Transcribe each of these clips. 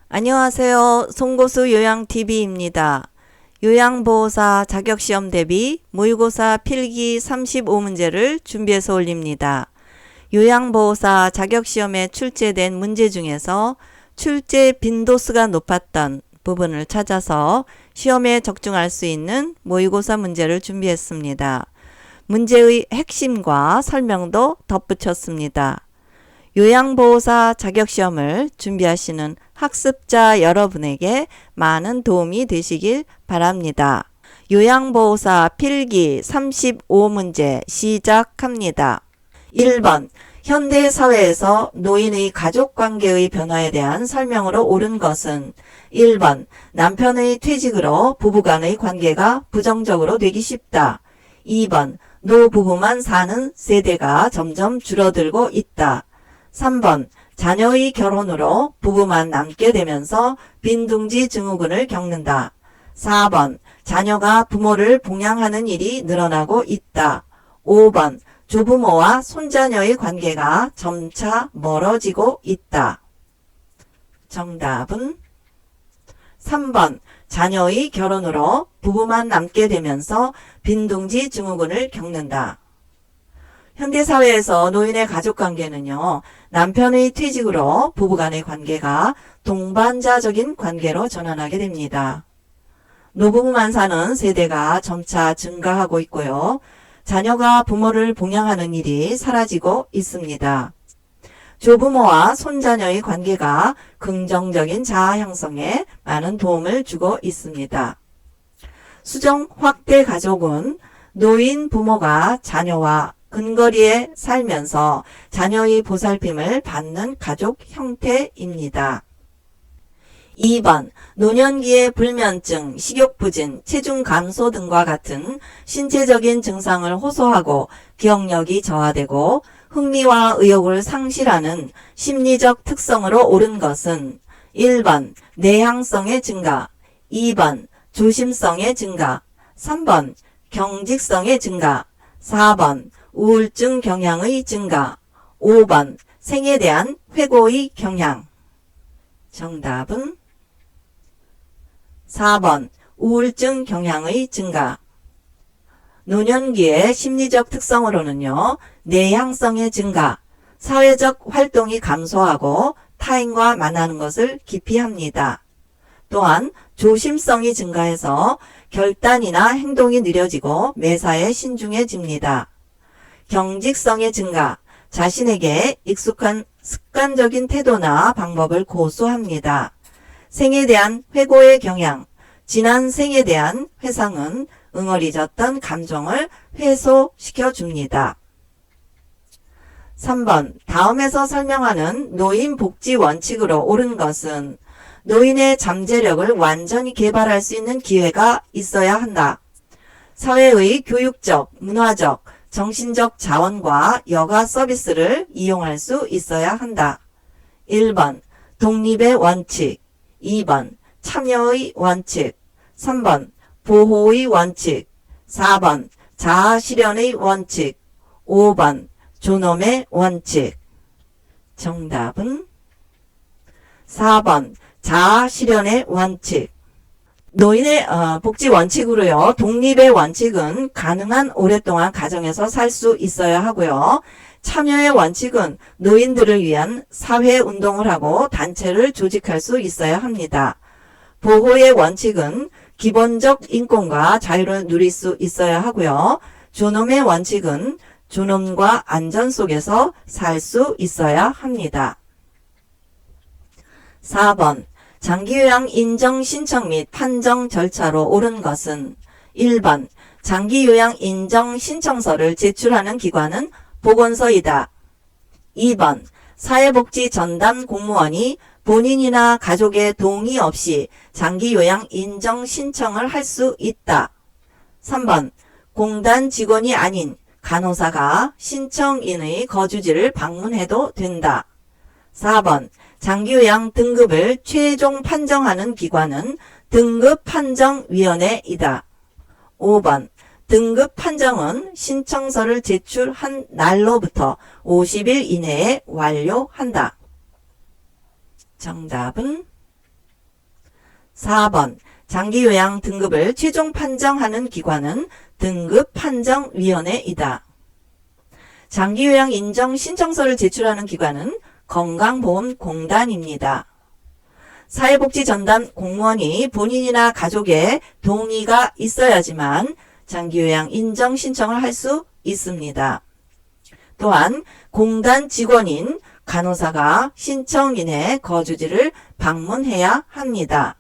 안녕하세요. 송고수 요양TV입니다. 요양보호사 자격시험 대비 모의고사 필기 35문제를 준비해서 올립니다. 요양보호사 자격시험에 출제된 문제 중에서 출제 빈도수가 높았던 부분을 찾아서 시험에 적중할 수 있는 모의고사 문제를 준비했습니다. 문제의 핵심과 설명도 덧붙였습니다. 요양보호사 자격시험을 준비하시는 학습자 여러분에게 많은 도움이 되시길 바랍니다. 요양보호사 필기 35문제 시작합니다. 1번 현대사회에서 노인의 가족관계의 변화에 대한 설명으로 옳은 것은 1번 남편의 퇴직으로 부부간의 관계가 부정적으로 되기 쉽다. 2번 노부부만 사는 세대가 점점 줄어들고 있다. 3번 자녀의 결혼으로 부부만 남게 되면서 빈둥지 증후군을 겪는다. 4번 자녀가 부모를 봉양하는 일이 늘어나고 있다. 5번 조부모와 손자녀의 관계가 점차 멀어지고 있다. 정답은 3번 자녀의 결혼으로 부부만 남게 되면서 빈둥지 증후군을 겪는다. 현대사회에서 노인의 가족관계는요, 남편의 퇴직으로 부부간의 관계가 동반자적인 관계로 전환하게 됩니다. 노부부만 사는 세대가 점차 증가하고 있고요. 자녀가 부모를 봉양하는 일이 사라지고 있습니다. 조부모와 손자녀의 관계가 긍정적인 자아 형성에 많은 도움을 주고 있습니다. 수정 확대 가족은 노인 부모가 자녀와 근거리에 살면서 자녀의 보살핌을 받는 가족 형태입니다. 2번 노년기의 불면증, 식욕부진, 체중 감소 등과 같은 신체적인 증상을 호소하고 기억력이 저하되고 흥미와 의욕을 상실하는 심리적 특성으로 옳은 것은 1번 내향성의 증가, 2번 조심성의 증가, 3번 경직성의 증가, 4번 우울증 경향의 증가, 5번 생에 대한 회고의 경향. 정답은 4번 우울증 경향의 증가. 노년기의 심리적 특성으로는요, 내향성의 증가, 사회적 활동이 감소하고 타인과 만나는 것을 기피합니다. 또한 조심성이 증가해서 결단이나 행동이 느려지고 매사에 신중해집니다. 경직성의 증가, 자신에게 익숙한 습관적인 태도나 방법을 고수합니다. 생에 대한 회고의 경향, 지난 생에 대한 회상은 응어리졌던 감정을 회소시켜줍니다. 3번 다음에서 설명하는 노인 복지 원칙으로 옳은 것은 노인의 잠재력을 완전히 개발할 수 있는 기회가 있어야 한다. 사회의 교육적, 문화적, 정신적 자원과 여가 서비스를 이용할 수 있어야 한다. 1번 독립의 원칙, 2번 참여의 원칙, 3번 보호의 원칙, 4번 자아실현의 원칙, 5번 존엄의 원칙. 정답은 4번 자아실현의 원칙. 노인의 복지 원칙으로요. 독립의 원칙은 가능한 오랫동안 가정에서 살 수 있어야 하고요. 참여의 원칙은 노인들을 위한 사회운동을 하고 단체를 조직할 수 있어야 합니다. 보호의 원칙은 기본적 인권과 자유를 누릴 수 있어야 하고요. 존엄의 원칙은 존엄과 안전 속에서 살 수 있어야 합니다. 4번 장기요양 인정 신청 및 판정 절차로 옳은 것은 1번 장기요양 인정 신청서를 제출하는 기관은 보건소이다. 2번 사회복지 전담 공무원이 본인이나 가족의 동의 없이 장기요양 인정 신청을 할 수 있다. 3번 공단 직원이 아닌 간호사가 신청인의 거주지를 방문해도 된다. 4번 장기요양 등급을 최종 판정하는 기관은 등급판정위원회이다. 5번 등급 판정은 신청서를 제출한 날로부터 50일 이내에 완료한다. 정답은 4번 장기요양 등급을 최종 판정하는 기관은 등급판정위원회이다. 장기요양 인정 신청서를 제출하는 기관은 건강보험공단입니다. 사회복지전담 공무원이 본인이나 가족의 동의가 있어야지만 장기요양 인정 신청을 할 수 있습니다. 또한 공단 직원인 간호사가 신청인의 거주지를 방문해야 합니다.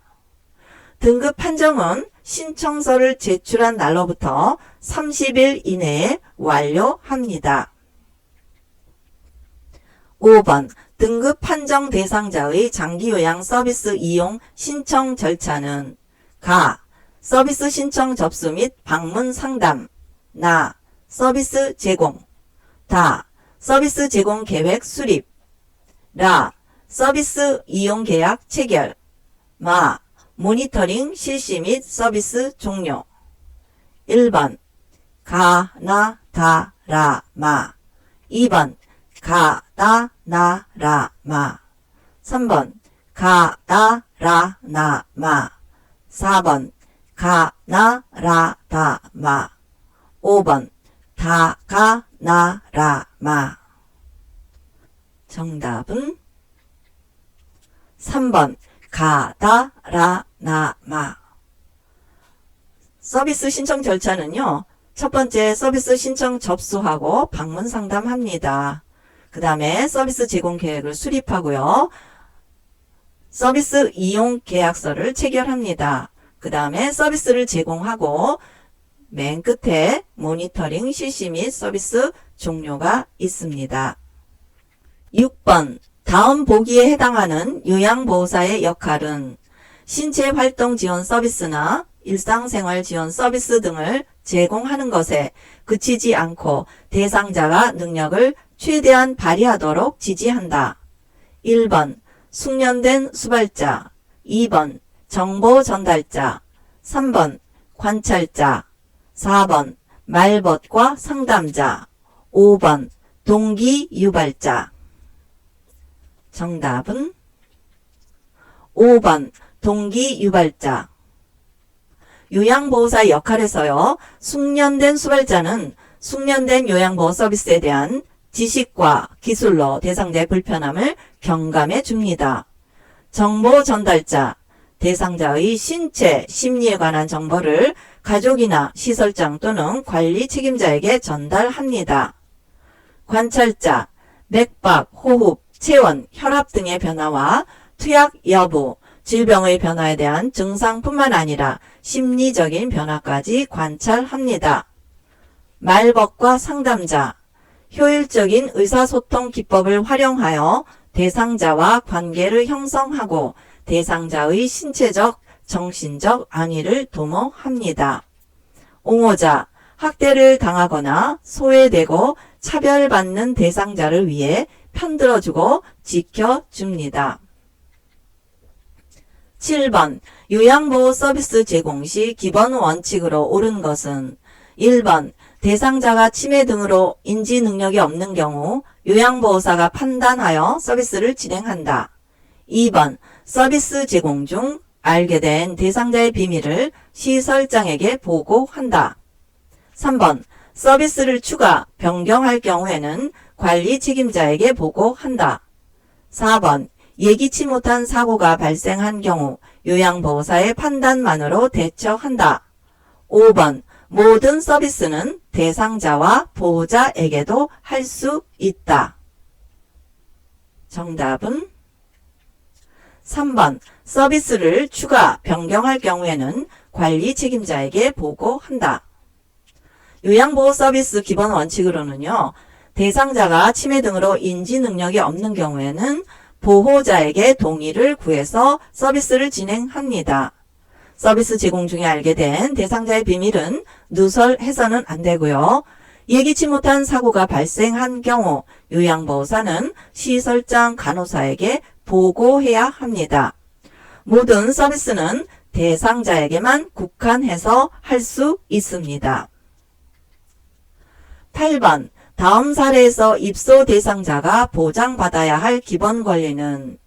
등급 판정은 신청서를 제출한 날로부터 30일 이내에 완료합니다. 5번 등급 판정 대상자의 장기요양 서비스 이용 신청 절차는 가. 서비스 신청 접수 및 방문 상담. 나. 서비스 제공. 다. 서비스 제공 계획 수립. 라. 서비스 이용 계약 체결. 마. 모니터링 실시 및 서비스 종료. 1번 가, 나, 다, 라, 마. 2번 가, 나, 라, 마. 3번 가, 나, 나, 마. 4번 가, 나, 다, 마. 5번 다, 가, 나, 마. 정답은 3번 가, 다, 나, 마. 서비스 신청 절차는요. 첫 번째 서비스 신청 접수하고 방문 상담합니다. 그 다음에 서비스 제공 계획을 수립하고요. 서비스 이용 계약서를 체결합니다. 그 다음에 서비스를 제공하고 맨 끝에 모니터링 실시 및 서비스 종료가 있습니다. 6번 다음 보기에 해당하는 요양보호사의 역할은 신체활동 지원 서비스나 일상생활 지원 서비스 등을 제공하는 것에 그치지 않고 대상자가 능력을 최대한 발휘하도록 지지한다. 1번 숙련된 수발자, 2번 정보 전달자, 3번 관찰자, 4번 말벗과 상담자, 5번 동기 유발자. 정답은 5번 동기 유발자. 요양보호사 역할에서요. 숙련된 수발자는 숙련된 요양보호 서비스에 대한 지식과 기술로 대상자의 불편함을 경감해 줍니다. 정보 전달자, 대상자의 신체, 심리에 관한 정보를 가족이나 시설장 또는 관리 책임자에게 전달합니다. 관찰자, 맥박, 호흡, 체온, 혈압 등의 변화와 투약 여부, 질병의 변화에 대한 증상뿐만 아니라 심리적인 변화까지 관찰합니다. 말벗과 상담자, 효율적인 의사소통 기법을 활용하여 대상자와 관계를 형성하고 대상자의 신체적, 정신적 안위를 도모합니다. 옹호자, 학대를 당하거나 소외되고 차별받는 대상자를 위해 편들어주고 지켜줍니다. 7번 요양보호 서비스 제공 시 기본 원칙으로 옳은 것은 1번 대상자가 치매 등으로 인지 능력이 없는 경우 요양보호사가 판단하여 서비스를 진행한다. 2번 서비스 제공 중 알게 된 대상자의 비밀을 시설장에게 보고한다. 3번 서비스를 추가, 변경할 경우에는 관리 책임자에게 보고한다. 4번 예기치 못한 사고가 발생한 경우 요양보호사의 판단만으로 대처한다. 5번 모든 서비스는 대상자와 보호자에게도 할 수 있다. 정답은 3번 서비스를 추가, 변경할 경우에는 관리 책임자에게 보고한다. 요양보호 서비스 기본 원칙으로는요. 대상자가 치매 등으로 인지 능력이 없는 경우에는 보호자에게 동의를 구해서 서비스를 진행합니다. 서비스 제공 중에 알게 된 대상자의 비밀은 누설해서는 안 되고요. 예기치 못한 사고가 발생한 경우 요양보호사는 시설장 간호사에게 보고해야 합니다. 모든 서비스는 대상자에게만 국한해서 할 수 있습니다. 8번 다음 사례에서 입소 대상자가 보장받아야 할 기본 권리는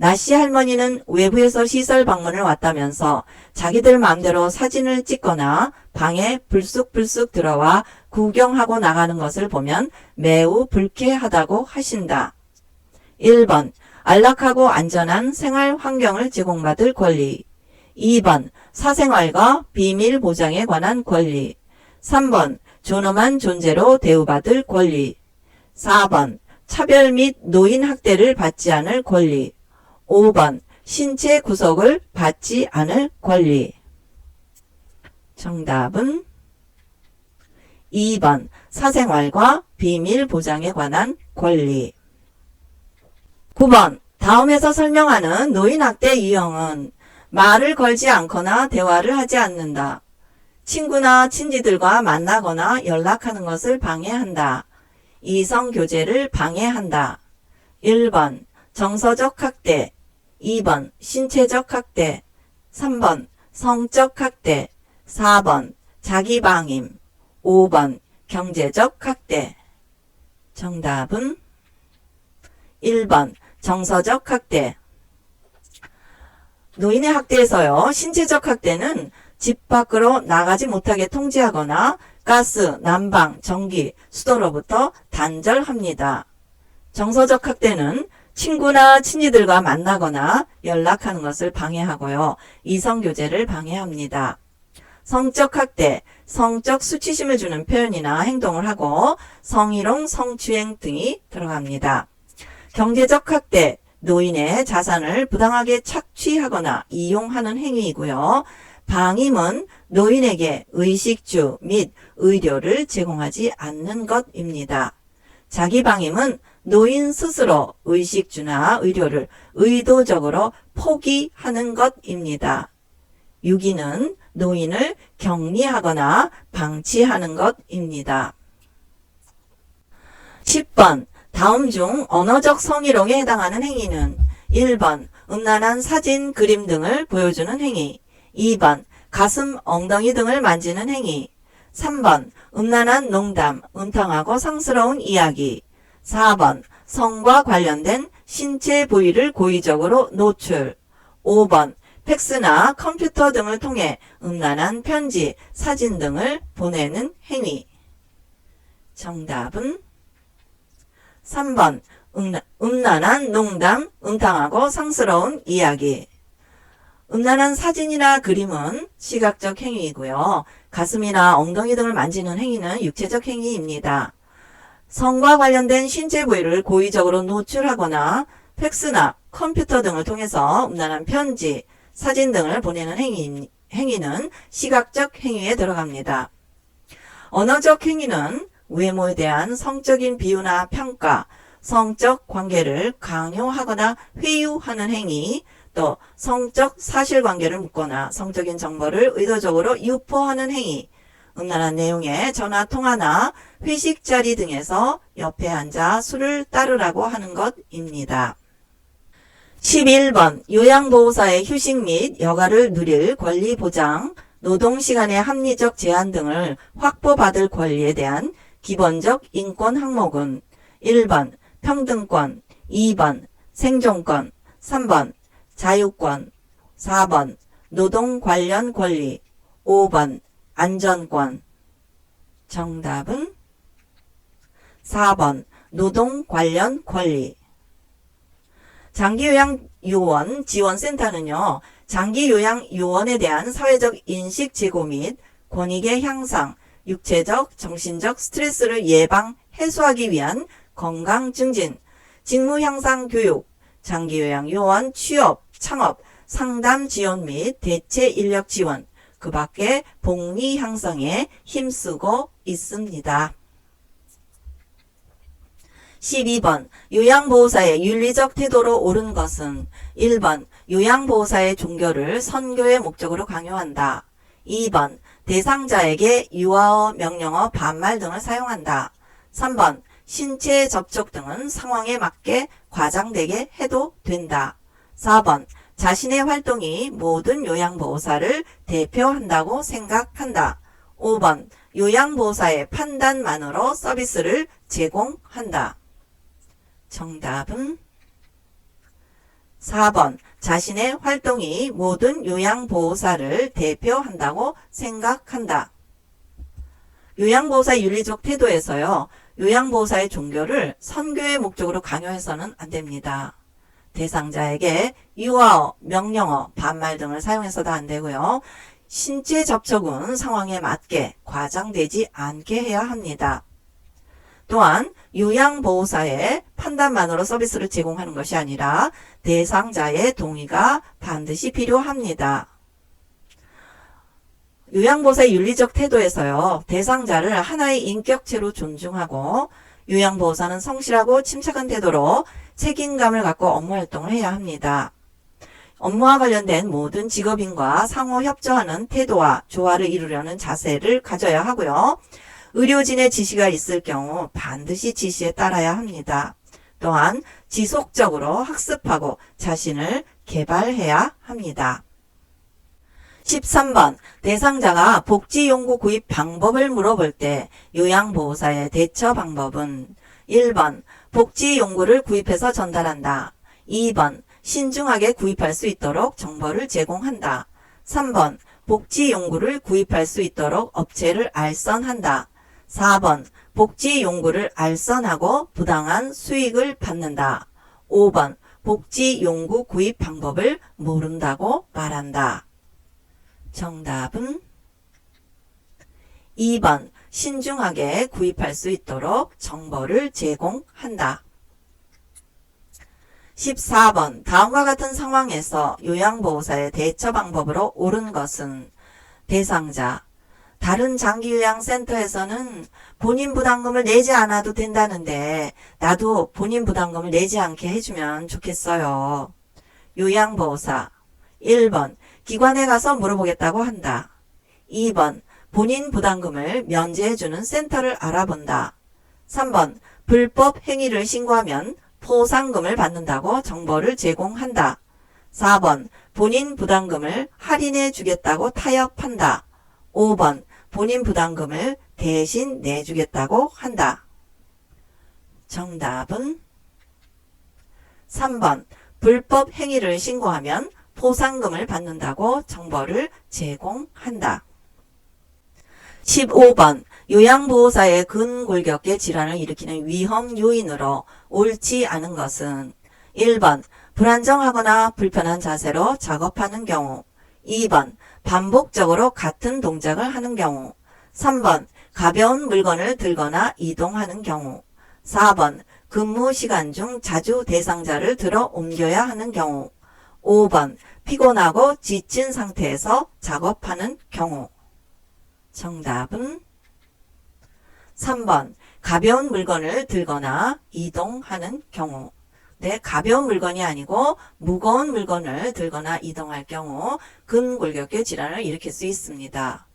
나씨 할머니는 외부에서 시설 방문을 왔다면서 자기들 마음대로 사진을 찍거나 방에 불쑥불쑥 들어와 구경하고 나가는 것을 보면 매우 불쾌하다고 하신다. 1번 안락하고 안전한 생활 환경을 제공받을 권리. 2번 사생활과 비밀 보장에 관한 권리. 3번 존엄한 존재로 대우받을 권리. 4번 차별 및 노인 학대를 받지 않을 권리. 5번 신체 구속을 받지 않을 권리. 정답은 2번 사생활과 비밀 보장에 관한 권리. 9번 다음에서 설명하는 노인학대 유형은 말을 걸지 않거나 대화를 하지 않는다. 친구나 친지들과 만나거나 연락하는 것을 방해한다. 이성교제를 방해한다. 1번 정서적 학대, 2번 신체적 학대, 3번 성적 학대, 4번 자기방임, 5번 경제적 학대. 정답은 1번 정서적 학대. 노인의 학대에서요, 신체적 학대는 집 밖으로 나가지 못하게 통제하거나 가스, 난방, 전기, 수도로부터 단절합니다. 정서적 학대는 친구나 친지들과 만나거나 연락하는 것을 방해하고요. 이성교제를 방해합니다. 성적 학대, 성적 수치심을 주는 표현이나 행동을 하고 성희롱, 성추행 등이 들어갑니다. 경제적 학대, 노인의 자산을 부당하게 착취하거나 이용하는 행위이고요. 방임은 노인에게 의식주 및 의료를 제공하지 않는 것입니다. 자기방임은 노인 스스로 의식주나 의료를 의도적으로 포기하는 것입니다. 유기는 노인을 격리하거나 방치하는 것입니다. 10번 다음 중 언어적 성희롱에 해당하는 행위는 1번 음란한 사진, 그림 등을 보여주는 행위, 2번 가슴, 엉덩이 등을 만지는 행위, 3번 음란한 농담, 음탕하고 상스러운 이야기, 4번 성과 관련된 신체 부위를 고의적으로 노출, 5번 팩스나 컴퓨터 등을 통해 음란한 편지, 사진 등을 보내는 행위. 정답은 3번 음란한 농담, 음탕하고 상스러운 이야기. 음란한 사진이나 그림은 시각적 행위이고요. 가슴이나 엉덩이 등을 만지는 행위는 육체적 행위입니다. 성과 관련된 신체 부위를 고의적으로 노출하거나 팩스나 컴퓨터 등을 통해서 음란한 편지, 사진 등을 보내는 행위는 시각적 행위에 들어갑니다. 언어적 행위는 외모에 대한 성적인 비유나 평가, 성적 관계를 강요하거나 회유하는 행위, 또 성적 사실관계를 묻거나 성적인 정보를 의도적으로 유포하는 행위, 음란한 내용의 전화통화나 회식 자리 등에서 옆에 앉아 술을 따르라고 하는 것입니다. 11번 요양보호사의 휴식 및 여가를 누릴 권리 보장, 노동시간의 합리적 제한 등을 확보받을 권리에 대한 기본적 인권 항목은 1번 평등권, 2번 생존권, 3번 자유권, 4번 노동 관련 권리, 5번 안전권. 정답은 4번 노동 관련 권리. 장기요양요원 지원센터는요, 장기요양요원에 대한 사회적 인식 제고 및 권익의 향상, 육체적, 정신적 스트레스를 예방, 해소하기 위한 건강 증진, 직무 향상 교육, 장기요양요원 취업, 창업, 상담 지원 및 대체 인력 지원, 그 밖에 복리 향상에 힘쓰고 있습니다. 12번 요양보호사의 윤리적 태도로 옳은 것은 1번 요양보호사의 종교를 선교의 목적으로 강요한다. 2번 대상자에게 유아어, 명령어, 반말 등을 사용한다. 3번 신체 접촉 등은 상황에 맞게 과장되게 해도 된다. 4번 자신의 활동이 모든 요양보호사를 대표한다고 생각한다. 5번 요양보호사의 판단만으로 서비스를 제공한다. 정답은 4번 자신의 활동이 모든 요양보호사를 대표한다고 생각한다. 요양보호사의 윤리적 태도에서요. 요양보호사의 종교를 선교의 목적으로 강요해서는 안 됩니다. 대상자에게 유아어, 명령어, 반말 등을 사용해서도 안 되고요. 신체 접촉은 상황에 맞게 과장되지 않게 해야 합니다. 또한 요양보호사의 판단만으로 서비스를 제공하는 것이 아니라 대상자의 동의가 반드시 필요합니다. 요양보호사의 윤리적 태도에서요. 대상자를 하나의 인격체로 존중하고 요양보호사는 성실하고 침착한 태도로 책임감을 갖고 업무활동을 해야 합니다. 업무와 관련된 모든 직업인과 상호 협조하는 태도와 조화를 이루려는 자세를 가져야 하고요. 의료진의 지시가 있을 경우 반드시 지시에 따라야 합니다. 또한 지속적으로 학습하고 자신을 개발해야 합니다. 13번 대상자가 복지용구 구입 방법을 물어볼 때 요양보호사의 대처 방법은 1번 복지용구를 구입해서 전달한다. 2번 신중하게 구입할 수 있도록 정보를 제공한다. 3번 복지용구를 구입할 수 있도록 업체를 알선한다. 4번 복지용구를 알선하고 부당한 수익을 받는다. 5번 복지용구 구입 방법을 모른다고 말한다. 정답은 2번 신중하게 구입할 수 있도록 정보를 제공한다. 14번 다음과 같은 상황에서 요양보호사의 대처 방법으로 옳은 것은 대상자 다른 장기요양센터에서는 본인 부담금을 내지 않아도 된다는데 나도 본인 부담금을 내지 않게 해주면 좋겠어요. 요양보호사 1번 기관에 가서 물어보겠다고 한다. 2번 본인 부담금을 면제해주는 센터를 알아본다. 3번 불법 행위를 신고하면 포상금을 받는다고 정보를 제공한다. 4번 본인 부담금을 할인해 주겠다고 타협한다. 5번 본인 부담금을 대신 내주겠다고 한다. 정답은 3번 불법 행위를 신고하면 포상금을 받는다고 정보를 제공한다. 15번 요양보호사의 근골격계 질환을 일으키는 위험 요인으로 옳지 않은 것은 1번 불안정하거나 불편한 자세로 작업하는 경우 2번 반복적으로 같은 동작을 하는 경우 3번 가벼운 물건을 들거나 이동하는 경우 4번 근무 시간 중 자주 대상자를 들어 옮겨야 하는 경우 5번 피곤하고 지친 상태에서 작업하는 경우 정답은 3번 가벼운 물건을 들거나 이동하는 경우 네, 가벼운 물건이 아니고 무거운 물건을 들거나 이동할 경우 근골격계 질환을 일으킬 수 있습니다.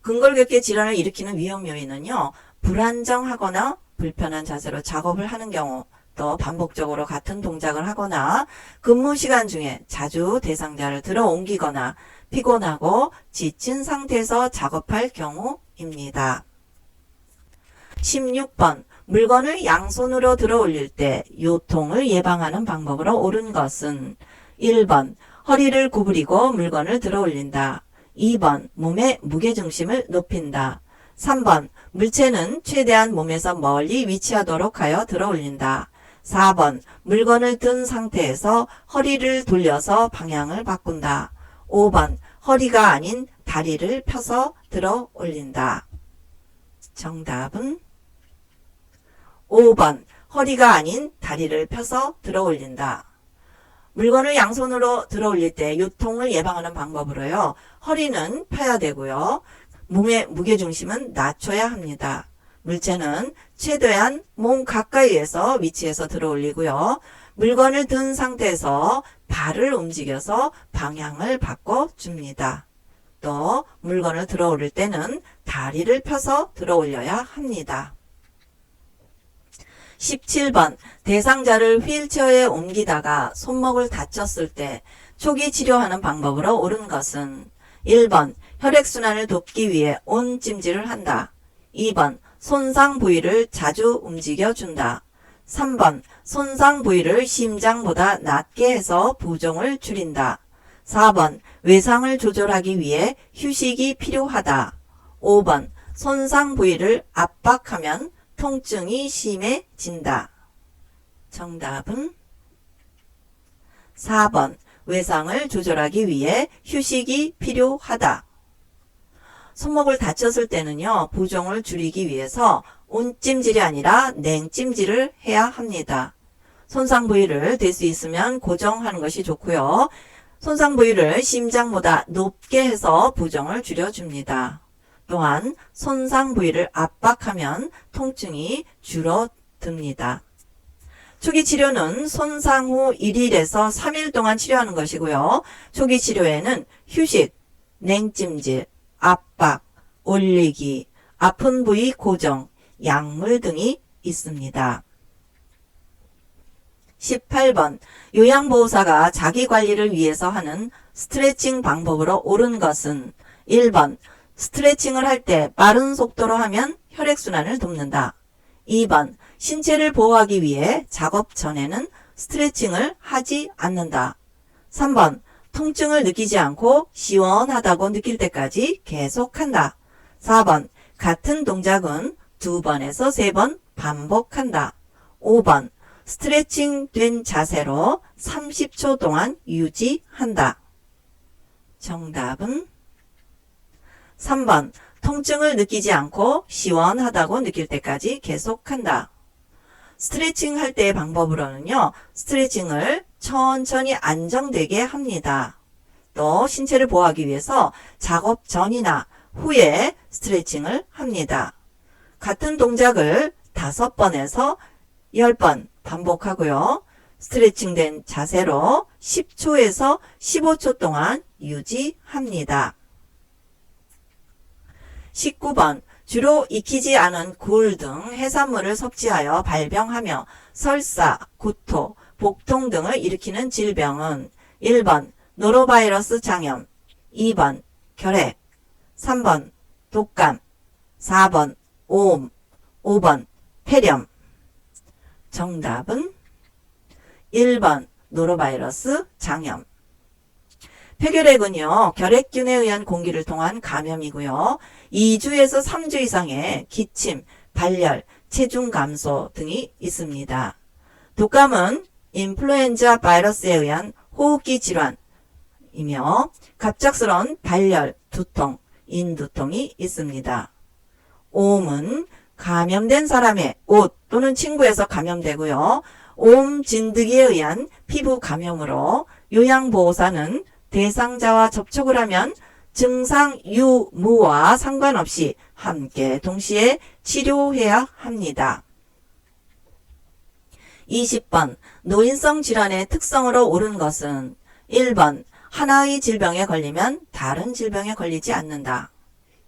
근골격계 질환을 일으키는 위험 요인은요. 불안정하거나 불편한 자세로 작업을 하는 경우 또 반복적으로 같은 동작을 하거나 근무 시간 중에 자주 대상자를 들어 옮기거나 피곤하고 지친 상태에서 작업할 경우입니다. 16번 물건을 양손으로 들어 올릴 때 요통을 예방하는 방법으로 옳은 것은 1번 허리를 구부리고 물건을 들어 올린다. 2번 몸의 무게중심을 높인다. 3번 물체는 최대한 몸에서 멀리 위치하도록 하여 들어 올린다. 4번 물건을 든 상태에서 허리를 돌려서 방향을 바꾼다. 5번 허리가 아닌 다리를 펴서 들어 올린다. 정답은 5번 허리가 아닌 다리를 펴서 들어 올린다. 물건을 양손으로 들어 올릴 때 요통을 예방하는 방법으로요. 허리는 펴야 되고요. 몸의 무게중심은 낮춰야 합니다. 물체는 최대한 몸 가까이에서 위치해서 들어 올리고요. 물건을 든 상태에서 발을 움직여서 방향을 바꿔줍니다. 또 물건을 들어 올릴 때는 다리를 펴서 들어 올려야 합니다. 17번 대상자를 휠체어에 옮기다가 손목을 다쳤을 때 초기 치료하는 방법으로 옳은 것은 1번 혈액순환을 돕기 위해 온 찜질을 한다. 2번 손상 부위를 자주 움직여준다. 3번 손상 부위를 심장보다 낮게 해서 부종을 줄인다. 4번 외상을 조절하기 위해 휴식이 필요하다. 5번 손상 부위를 압박하면 통증이 심해진다. 정답은 4번 외상을 조절하기 위해 휴식이 필요하다. 손목을 다쳤을 때는요, 부종을 줄이기 위해서 온찜질이 아니라 냉찜질을 해야 합니다. 손상 부위를 될 수 있으면 고정하는 것이 좋고요. 손상 부위를 심장보다 높게 해서 부종을 줄여줍니다. 또한 손상 부위를 압박하면 통증이 줄어듭니다. 초기 치료는 손상 후 1일에서 3일 동안 치료하는 것이고요. 초기 치료에는 휴식, 냉찜질, 압박, 올리기, 아픈 부위 고정, 약물 등이 있습니다. 18번 요양보호사가 자기관리를 위해서 하는 스트레칭 방법으로 옳은 것은 1번 스트레칭을 할 때 빠른 속도로 하면 혈액순환을 돕는다. 2번 신체를 보호하기 위해 작업 전에는 스트레칭을 하지 않는다. 3번 통증을 느끼지 않고 시원하다고 느낄 때까지 계속한다. 4번 같은 동작은 2번에서 3번 반복한다. 5번 스트레칭 된 자세로 30초 동안 유지한다. 정답은 3번 통증을 느끼지 않고 시원하다고 느낄 때까지 계속한다. 스트레칭 할 때의 방법으로는요. 스트레칭을 천천히 안정되게 합니다. 또 신체를 보호하기 위해서 작업 전이나 후에 스트레칭을 합니다. 같은 동작을 5번에서 10번 반복하고요. 스트레칭 된 자세로 10초에서 15초 동안 유지합니다. 19번 주로 익히지 않은 굴 등 해산물을 섭취하여 발병하며 설사, 구토, 복통 등을 일으키는 질병은 1번 노로바이러스 장염, 2번 결핵, 3번 독감, 4번 오음, 5번 폐렴. 정답은 1번 노로바이러스 장염. 폐결핵은요, 결핵균에 의한 공기를 통한 감염이고요. 2주에서 3주 이상의 기침, 발열, 체중 감소 등이 있습니다. 독감은 인플루엔자 바이러스에 의한 호흡기 질환이며 갑작스러운 발열, 두통, 인두통이 있습니다. 오음은 감염된 사람의 옷 또는 친구에서 감염되고요. 오음 진드기에 의한 피부 감염으로 요양보호사는 대상자와 접촉을 하면 증상 유무와 상관없이 함께 동시에 치료해야 합니다. 20번 노인성 질환의 특성으로 옳은 것은 1번 하나의 질병에 걸리면 다른 질병에 걸리지 않는다.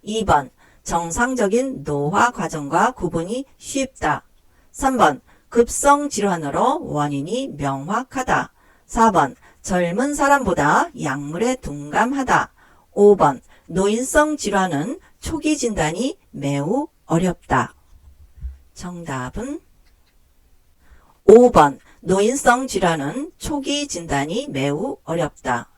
2번 정상적인 노화 과정과 구분이 쉽다. 3번 급성 질환으로 원인이 명확하다. 4번 젊은 사람보다 약물에 둔감하다. 5번 노인성 질환은 초기 진단이 매우 어렵다. 정답은 5번 노인성 질환은 초기 진단이 매우 어렵다.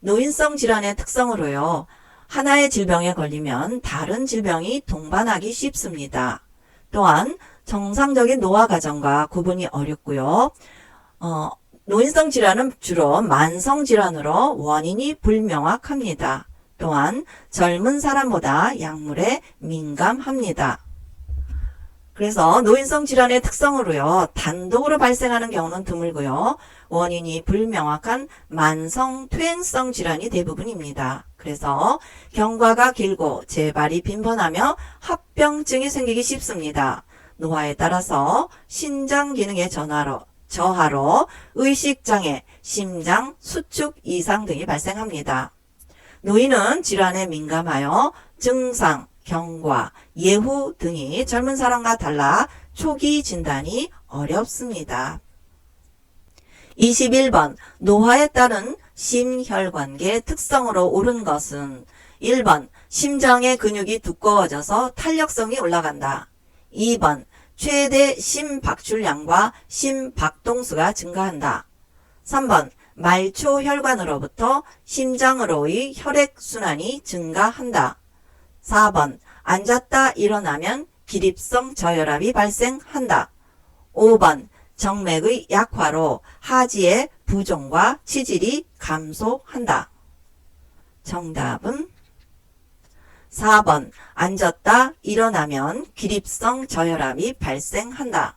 노인성 질환의 특성으로요. 하나의 질병에 걸리면 다른 질병이 동반하기 쉽습니다. 또한 정상적인 노화 과정과 구분이 어렵고요. 노인성 질환은 주로 만성 질환으로 원인이 불명확합니다. 또한 젊은 사람보다 약물에 민감합니다. 그래서 노인성 질환의 특성으로요. 단독으로 발생하는 경우는 드물고요. 원인이 불명확한 만성 퇴행성 질환이 대부분입니다. 그래서 경과가 길고 재발이 빈번하며 합병증이 생기기 쉽습니다. 노화에 따라서 신장 기능의 저하로 의식장애, 심장, 수축 이상 등이 발생합니다. 노인은 질환에 민감하여 증상, 경과, 예후 등이 젊은 사람과 달라 초기 진단이 어렵습니다. 21번 노화에 따른 심혈관계 특성으로 옳은 것은 1번 심장의 근육이 두꺼워져서 탄력성이 올라간다. 2번 최대 심박출량과 심박동수가 증가한다. 3번 말초 혈관으로부터 심장으로의 혈액순환이 증가한다. 4번 앉았다 일어나면 기립성 저혈압이 발생한다. 5번 정맥의 약화로 하지의 부종과 치질이 감소한다. 정답은 4번 앉았다 일어나면 기립성 저혈압이 발생한다.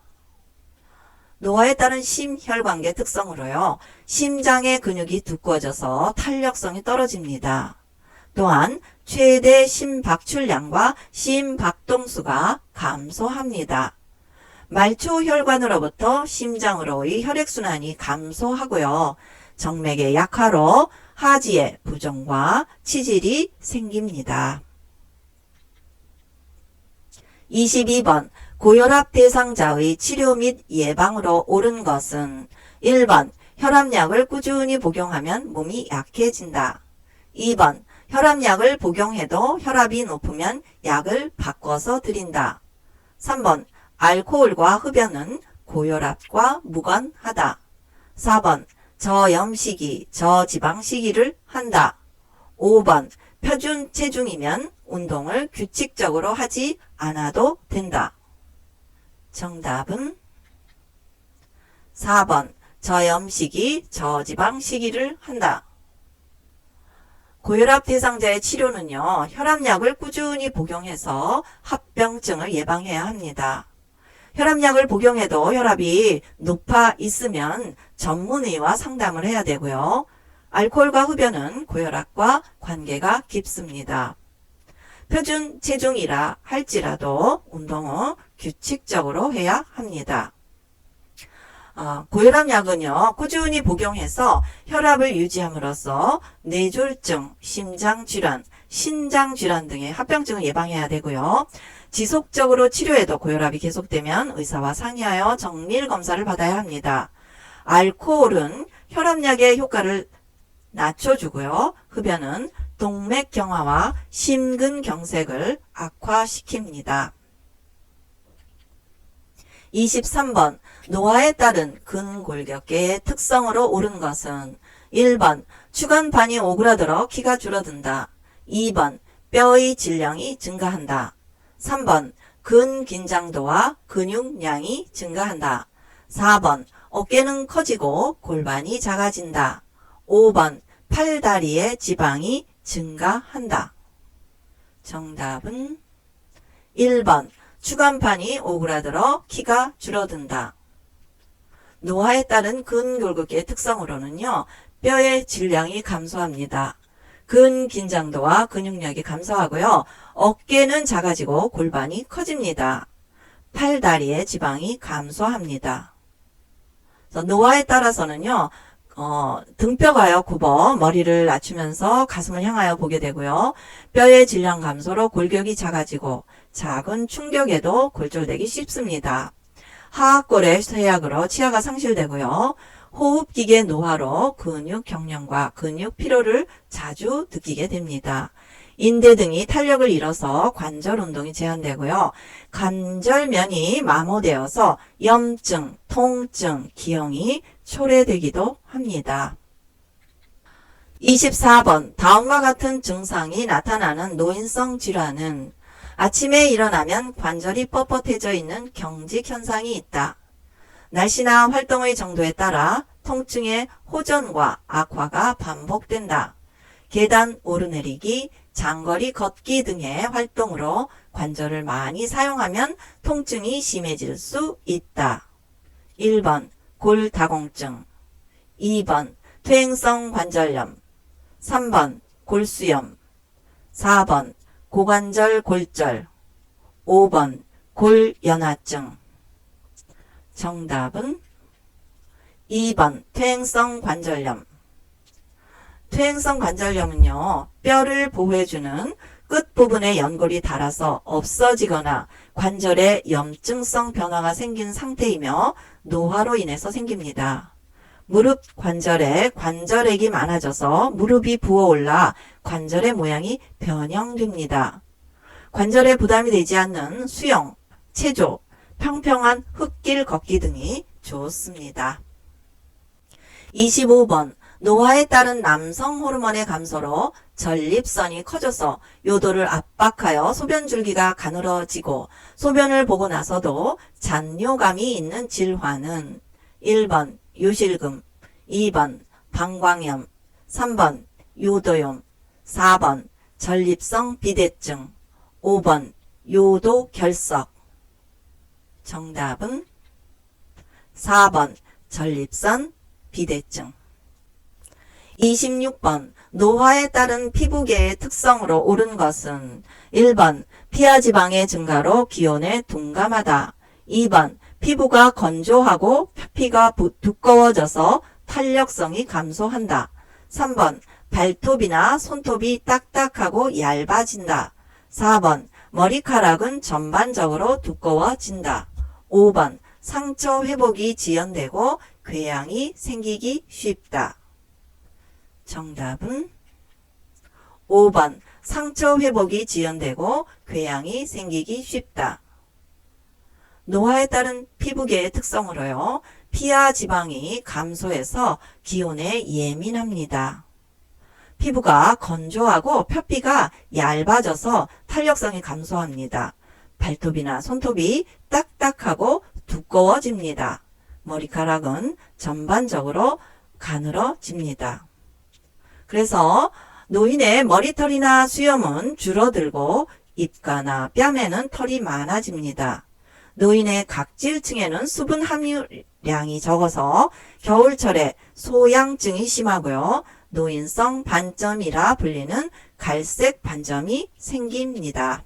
노화에 따른 심혈관계 특성으로요. 심장의 근육이 두꺼워져서 탄력성이 떨어집니다. 또한 최대 심박출량과 심박동수가 감소합니다. 말초 혈관으로부터 심장으로의 혈액순환이 감소하고요. 정맥의 약화로 하지의 부종과 치질이 생깁니다. 22번 고혈압 대상자의 치료 및 예방으로 옳은 것은 1번 혈압약을 꾸준히 복용하면 몸이 약해진다. 2번 혈압약을 복용해도 혈압이 높으면 약을 바꿔서 드린다. 3번 알코올과 흡연은 고혈압과 무관하다. 4번 저염식이 저지방식이를 한다. 5번 표준 체중이면 운동을 규칙적으로 하지 않아도 된다. 정답은 4번 저염식이 저지방식이를 한다. 고혈압 대상자의 치료는요. 혈압약을 꾸준히 복용해서 합병증을 예방해야 합니다. 혈압약을 복용해도 혈압이 높아 있으면 전문의와 상담을 해야 되고요. 알코올과 흡연은 고혈압과 관계가 깊습니다. 표준 체중이라 할지라도 운동 후 규칙적으로 해야 합니다. 고혈압약은요. 꾸준히 복용해서 혈압을 유지함으로써 뇌졸중, 심장질환, 신장질환 등의 합병증을 예방해야 되고요. 지속적으로 치료해도 고혈압이 계속되면 의사와 상의하여 정밀 검사를 받아야 합니다. 알코올은 혈압약의 효과를 낮춰주고요. 흡연은 동맥 경화와 심근경색을 악화시킵니다. 23번 노화에 따른 근골격계의 특성으로 옳은 것은 1번 추간판이 오그라들어 키가 줄어든다. 2번 뼈의 질량이 증가한다. 3번 근긴장도와 근육량이 증가한다. 4번 어깨는 커지고 골반이 작아진다. 5번 팔다리의 지방이 증가한다. 정답은 1번 추간판이 오그라들어 키가 줄어든다. 노화에 따른 근골격계의 특성으로는요. 뼈의 질량이 감소합니다. 근긴장도와 근육량이 감소하고요. 어깨는 작아지고 골반이 커집니다. 팔다리의 지방이 감소합니다. 노화에 따라서는요. 등뼈가요 굽어 머리를 낮추면서 가슴을 향하여 보게 되고요. 뼈의 질량 감소로 골격이 작아지고 작은 충격에도 골절되기 쉽습니다. 하악골의 쇠약으로 치아가 상실되고요. 호흡기계 노화로 근육 경련과 근육 피로를 자주 느끼게 됩니다. 인대 등이 탄력을 잃어서 관절 운동이 제한되고요. 관절면이 마모되어서 염증, 통증, 기형이 초래되기도 합니다. 24번 다음과 같은 증상이 나타나는 노인성 질환은 아침에 일어나면 관절이 뻣뻣해져 있는 경직 현상이 있다. 날씨나 활동의 정도에 따라 통증의 호전과 악화가 반복된다. 계단 오르내리기, 장거리 걷기 등의 활동으로 관절을 많이 사용하면 통증이 심해질 수 있다. 1번 골다공증, 2번 퇴행성 관절염, 3번 골수염, 4번 고관절 골절, 5번 골연화증. 정답은 2번 퇴행성 관절염. 퇴행성 관절염은요. 뼈를 보호해주는 끝부분에 연골이 닳아서 없어지거나 관절에 염증성 변화가 생긴 상태이며 노화로 인해서 생깁니다. 무릎 관절에 관절액이 많아져서 무릎이 부어올라 관절의 모양이 변형됩니다. 관절에 부담이 되지 않는 수영, 체조, 평평한 흙길 걷기 등이 좋습니다. 25번 노화에 따른 남성 호르몬의 감소로 전립선이 커져서 요도를 압박하여 소변 줄기가 가늘어지고 소변을 보고 나서도 잔뇨감이 있는 질환은 1번 요실금, 2번 방광염, 3번 요도염, 4번 전립성 비대증, 5번 요도결석. 정답은 4번 전립선 비대증. 26번 노화에 따른 피부계의 특성으로 옳은 것은 1번 피하지방의 증가로 기온에 둔감하다. 2번 피부가 건조하고 표피가 두꺼워져서 탄력성이 감소한다. 3번 발톱이나 손톱이 딱딱하고 얇아진다. 4번 머리카락은 전반적으로 두꺼워진다. 5번 상처 회복이 지연되고 궤양이 생기기 쉽다. 정답은 5번 상처 회복이 지연되고 궤양이 생기기 쉽다. 노화에 따른 피부계의 특성으로요. 피하 지방이 감소해서 기온에 예민합니다. 피부가 건조하고 표피가 얇아져서 탄력성이 감소합니다. 발톱이나 손톱이 딱딱하고 두꺼워집니다. 머리카락은 전반적으로 가늘어집니다. 그래서 노인의 머리털이나 수염은 줄어들고 입가나 뺨에는 털이 많아집니다. 노인의 각질층에는 수분 함유량이 적어서 겨울철에 소양증이 심하고요. 노인성 반점이라 불리는 갈색 반점이 생깁니다.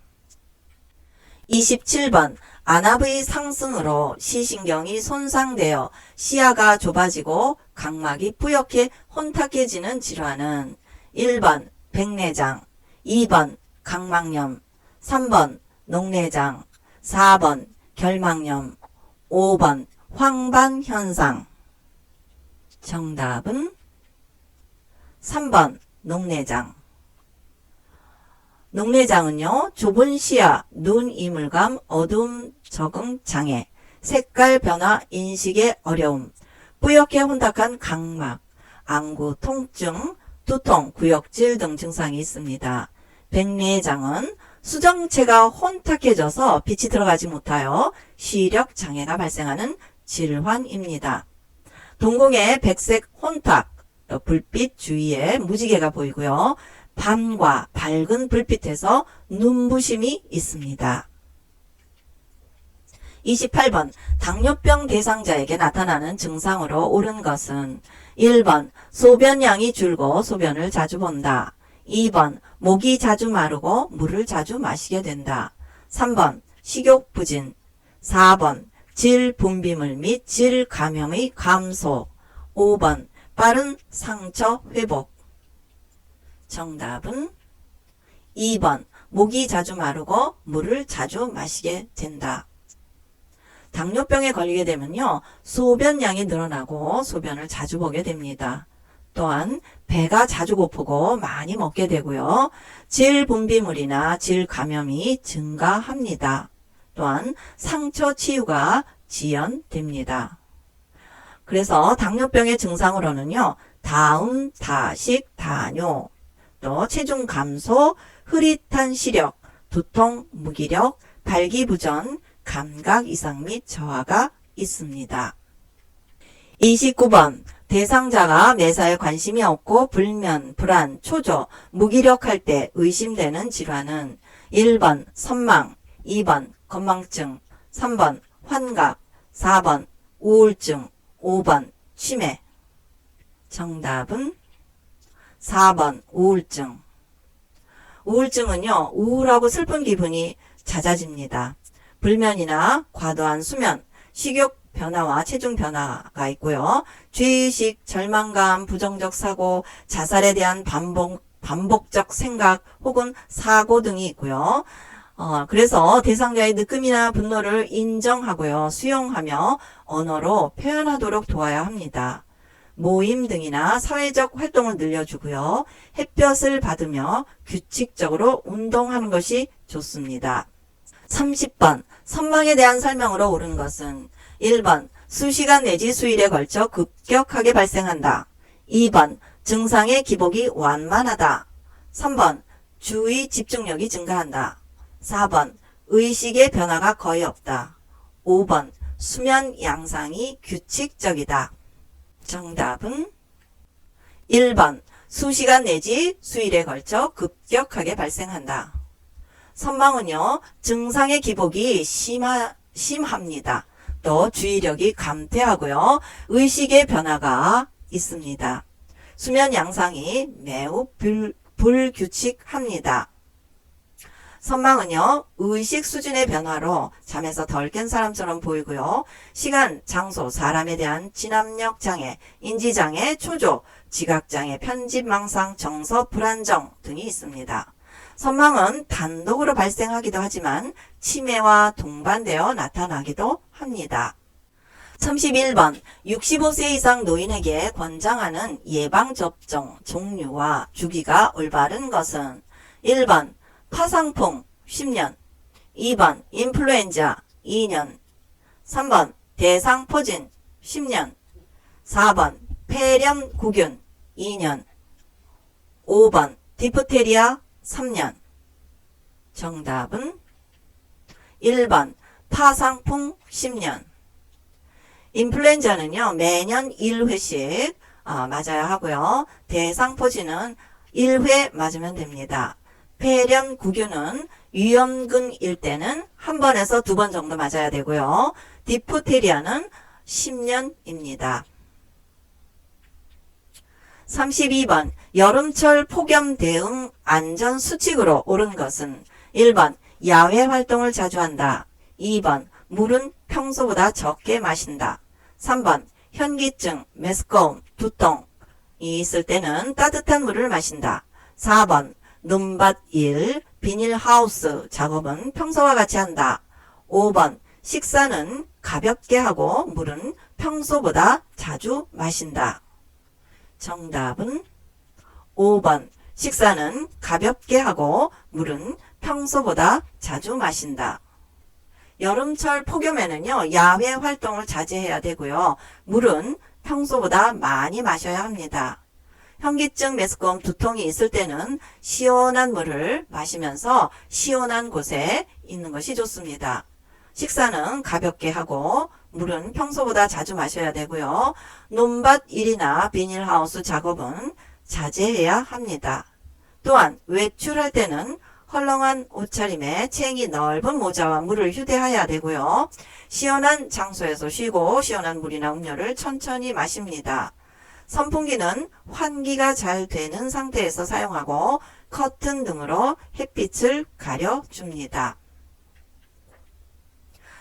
27번 안압의 상승으로 시신경이 손상되어 시야가 좁아지고 각막이 뿌옇게 혼탁해지는 질환은 1번 백내장, 2번 각막염, 3번 녹내장, 4번 결막염, 5번 황반현상. 정답은 3번 녹내장. 녹내장은요, 좁은 시야, 눈 이물감, 어두움 적응 장애, 색깔 변화 인식의 어려움, 뿌옇게 혼탁한 각막, 안구 통증, 두통, 구역질 등 증상이 있습니다. 백내장은 수정체가 혼탁해져서 빛이 들어가지 못하여 시력 장애가 발생하는 질환입니다. 동공의 백색 혼탁, 불빛 주위에 무지개가 보이고요. 밤과 밝은 불빛에서 눈부심이 있습니다. 28번 당뇨병 대상자에게 나타나는 증상으로 옳은 것은 1번 소변량이 줄고 소변을 자주 본다. 2번 목이 자주 마르고 물을 자주 마시게 된다. 3번 식욕부진, 4번 질 분비물 및 질 감염의 감소, 5번 빠른 상처 회복. 정답은 2번 목이 자주 마르고 물을 자주 마시게 된다. 당뇨병에 걸리게 되면요, 소변량이 늘어나고 소변을 자주 보게 됩니다. 또한 배가 자주 고프고 많이 먹게 되고요. 질 분비물이나 질 감염이 증가합니다. 또한 상처 치유가 지연됩니다. 그래서 당뇨병의 증상으로는요, 다음, 다식, 다뇨, 또 체중 감소, 흐릿한 시력, 두통, 무기력, 발기부전, 감각 이상 및 저하가 있습니다. 29번 대상자가 매사에 관심이 없고 불면, 불안, 초조, 무기력할 때 의심되는 질환은 1번 선망, 2번 건망증, 3번 환각, 4번 우울증, 5번 치매. 정답은 4번 우울증. 우울증은요, 우울하고 슬픈 기분이 잦아집니다. 불면이나 과도한 수면, 식욕 변화와 체중 변화가 있고요. 죄의식, 절망감, 부정적 사고, 자살에 대한 반복적 생각 혹은 사고 등이 있고요. 그래서 대상자의 느낌이나 분노를 인정하고요. 수용하며 언어로 표현하도록 도와야 합니다. 모임 등이나 사회적 활동을 늘려주고요. 햇볕을 받으며 규칙적으로 운동하는 것이 좋습니다. 30번 선망에 대한 설명으로 옳은 것은 1번 수시간 내지 수일에 걸쳐 급격하게 발생한다. 2번 증상의 기복이 완만하다. 3번 주의 집중력이 증가한다. 4번 의식의 변화가 거의 없다. 5번 수면 양상이 규칙적이다. 정답은 1번 수시간 내지 수일에 걸쳐 급격하게 발생한다. 선망은요, 증상의 기복이 심합니다. 또 주의력이 감퇴하고요, 의식의 변화가 있습니다. 수면 양상이 매우 불규칙합니다. 선망은요, 의식 수준의 변화로 잠에서 덜 깬 사람처럼 보이고요. 시간, 장소, 사람에 대한 진압력 장애, 인지장애, 초조, 지각장애, 편집망상, 정서, 불안정 등이 있습니다. 선망은 단독으로 발생하기도 하지만 치매와 동반되어 나타나기도 합니다. 31번 65세 이상 노인에게 권장하는 예방접종 종류와 주기가 올바른 것은 1번 파상풍 10년, 2번 인플루엔자 2년, 3번 대상포진 10년, 4번 폐렴구균 2년, 5번 디프테리아 3년. 정답은 1번 파상풍 10년. 인플루엔자는요, 매년 1회씩 맞아야 하고요. 대상포진은 1회 맞으면 됩니다. 폐렴구균은 위험근일 때는 한 번에서 2번 정도 맞아야 되고요. 디프테리아는 10년입니다. 32번 여름철 폭염 대응 안전수칙으로 옳은 것은 1번 야외 활동을 자주 한다. 2번 물은 평소보다 적게 마신다. 3번 현기증, 메스꺼움, 두통이 있을 때는 따뜻한 물을 마신다. 4번 눈밭일, 비닐하우스 작업은 평소와 같이 한다. 5번 식사는 가볍게 하고 물은 평소보다 자주 마신다. 정답은 5번 식사는 가볍게 하고 물은 평소보다 자주 마신다. 여름철 폭염에는요, 야외 활동을 자제해야 되고요. 물은 평소보다 많이 마셔야 합니다. 현기증, 메스꺼움, 두통이 있을 때는 시원한 물을 마시면서 시원한 곳에 있는 것이 좋습니다. 식사는 가볍게 하고 물은 평소보다 자주 마셔야 되고요. 논밭 일이나 비닐하우스 작업은 자제해야 합니다. 또한 외출할 때는 헐렁한 옷차림에 챙이 넓은 모자와 물을 휴대해야 되고요. 시원한 장소에서 쉬고 시원한 물이나 음료를 천천히 마십니다. 선풍기는 환기가 잘 되는 상태에서 사용하고 커튼 등으로 햇빛을 가려줍니다.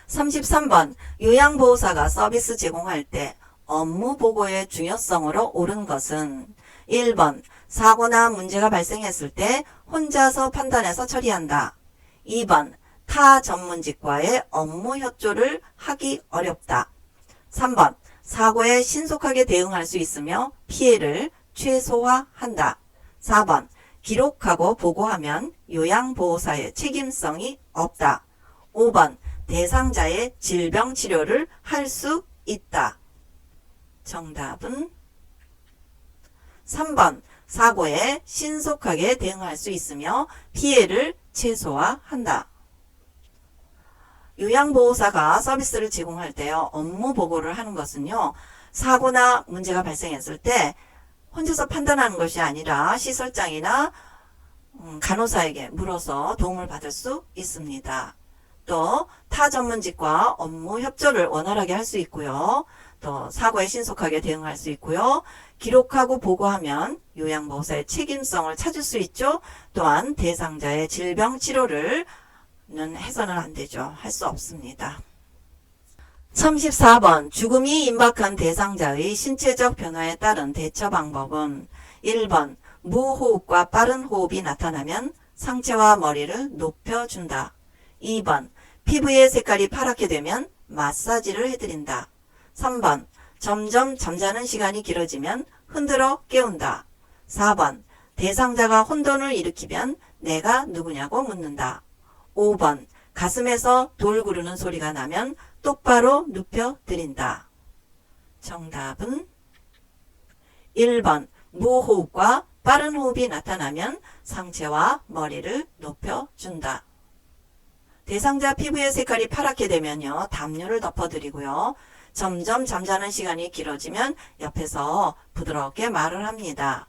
33번 요양보호사가 서비스 제공할 때 업무 보고의 중요성으로 옳은 것은 1번 사고나 문제가 발생했을 때 혼자서 판단해서 처리한다. 2번 타 전문직과의 업무 협조를 하기 어렵다. 3번 사고에 신속하게 대응할 수 있으며 피해를 최소화한다. 4번 기록하고 보고하면 요양보호사의 책임성이 없다. 5번 대상자의 질병 치료를 할 수 있다. 정답은 3번 사고에 신속하게 대응할 수 있으며 피해를 최소화한다. 요양보호사가 서비스를 제공할 때요, 업무 보고를 하는 것은요, 사고나 문제가 발생했을 때 혼자서 판단하는 것이 아니라 시설장이나 간호사에게 물어서 도움을 받을 수 있습니다. 또 타 전문직과 업무 협조를 원활하게 할 수 있고요. 또 사고에 신속하게 대응할 수 있고요. 기록하고 보고하면 요양보호사의 책임성을 찾을 수 있죠. 또한 대상자의 질병 치료를 해서는 안 되죠. 할 수 없습니다. 34번 죽음이 임박한 대상자의 신체적 변화에 따른 대처 방법은 1번 무호흡과 빠른 호흡이 나타나면 상체와 머리를 높여준다. 2번 피부의 색깔이 파랗게 되면 마사지를 해드린다. 3번 점점 잠자는 시간이 길어지면 흔들어 깨운다. 4번 대상자가 혼돈을 일으키면 내가 누구냐고 묻는다. 5번 가슴에서 돌 구르는 소리가 나면 똑바로 눕혀 드린다. 정답은 1번 무호흡과 빠른 호흡이 나타나면 상체와 머리를 높여준다. 대상자 피부의 색깔이 파랗게 되면요, 담요를 덮어드리고요. 점점 잠자는 시간이 길어지면 옆에서 부드럽게 말을 합니다.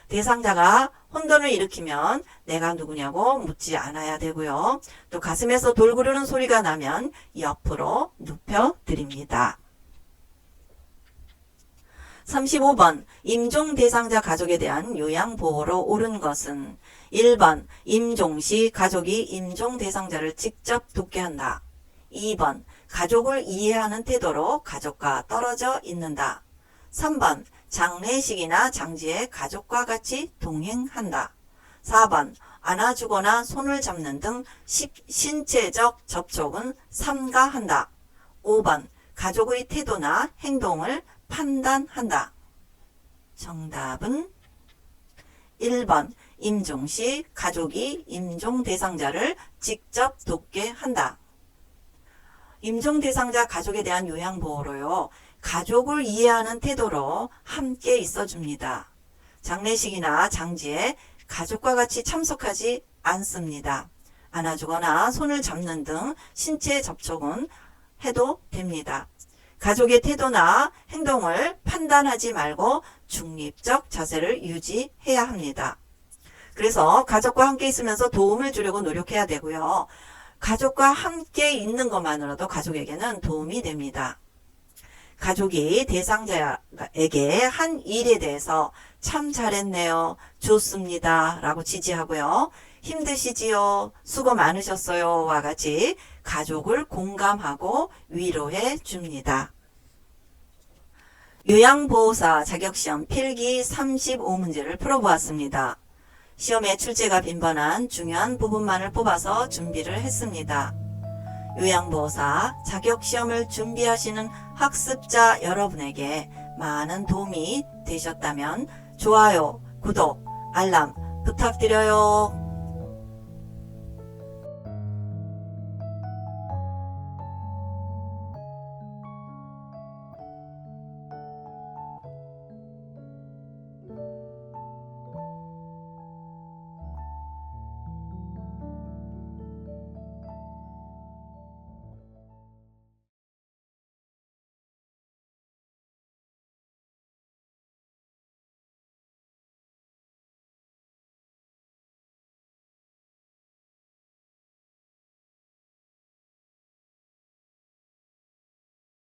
대상자가 혼돈을 일으키면 내가 누구냐고 묻지 않아야 되고요. 또 가슴에서 돌 구르는 소리가 나면 옆으로 눕혀드립니다. 35번 임종 대상자 가족에 대한 요양보호로 옳은 것은 1번 임종 시 가족이 임종 대상자를 직접 돕게 한다. 2번 가족을 이해하는 태도로 가족과 떨어져 있는다. 3번 장례식이나 장지에 가족과 같이 동행한다. 4번 안아주거나 손을 잡는 등 신체적 접촉은 삼가한다. 5번 가족의 태도나 행동을 판단한다. 정답은 1번 임종시 가족이 임종 대상자를 직접 돕게 한다. 임종 대상자 가족에 대한 요양보호로요, 가족을 이해하는 태도로 함께 있어줍니다. 장례식이나 장지에 가족과 같이 참석하지 않습니다. 안아주거나 손을 잡는 등 신체 접촉은 해도 됩니다. 가족의 태도나 행동을 판단하지 말고 중립적 자세를 유지해야 합니다. 그래서 가족과 함께 있으면서 도움을 주려고 노력해야 되고요. 가족과 함께 있는 것만으로도 가족에게는 도움이 됩니다. 가족이 대상자에게 한 일에 대해서 참 잘했네요, 좋습니다 라고 지지하고요. 힘드시지요, 수고 많으셨어요 와 같이 가족을 공감하고 위로해 줍니다. 요양보호사 자격시험 필기 35문제를 풀어보았습니다. 시험에 출제가 빈번한 중요한 부분만을 뽑아서 준비를 했습니다. 요양보호사 자격시험을 준비하시는 학습자 여러분에게 많은 도움이 되셨다면 좋아요, 구독, 알람 부탁드려요.